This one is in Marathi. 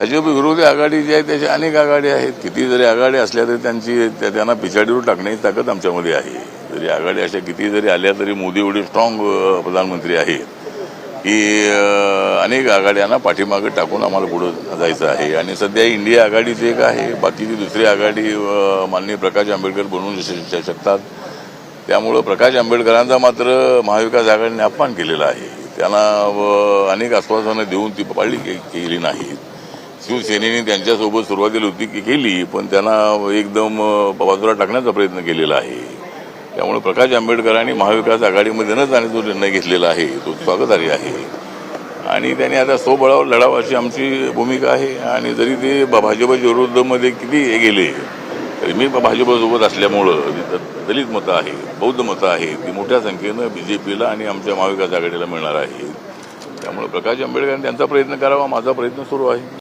भाजप विरोधी आघाडी जी आहे त्याची अनेक आघाड्या आहेत. किती जरी आघाड्या असल्या तरी त्यांना पिछाडीवर टाकण्याची ताकद आमच्यामध्ये आहे. जरी आघाड्या अशा किती जरी आल्या तरी मोदी एवढे स्ट्रॉंग प्रधानमंत्री आहेत की अनेक आघाड्यांना पाठीमागे टाकून आम्हाला पुढे जायचं आहे. आणि सध्या इंडिया आघाडीच एक आहे, बाकीची दुसरी आघाडी माननीय प्रकाश आंबेडकर बनवू शकतात. त्यामुळं प्रकाश आंबेडकरांचा मात्र महाविकास आघाडीने अपमान केलेला आहे. त्यांना अनेक आश्वासनं देऊन ती पाळली केली नाहीत. शिवसेनेने त्यांच्यासोबत सुरुवातीला होती केली, पण त्यांना एकदम बाजूला टाकण्याचा प्रयत्न केलेला आहे. त्यामुळे प्रकाश आंबेडकरांनी महाविकास आघाडीमध्ये न जाण्याचा जो निर्णय घेतलेला आहे तो स्वागतार्ह आहे. आणि त्यांनी आता स्वबळावर लढावं अशी आमची भूमिका आहे. आणि जरी ते भाजपच्या विरोधामध्ये किती गेले तरी मी भाजपसोबत असल्यामुळं दलित मतं आहे, बौद्ध मतं आहे, ती मोठ्या संख्येनं बीजेपीला आणि आमच्या महाविकास आघाडीला मिळणार आहे. त्यामुळे प्रकाश आंबेडकरांनी त्यांचा प्रयत्न करावा, माझा प्रयत्न सुरू आहे.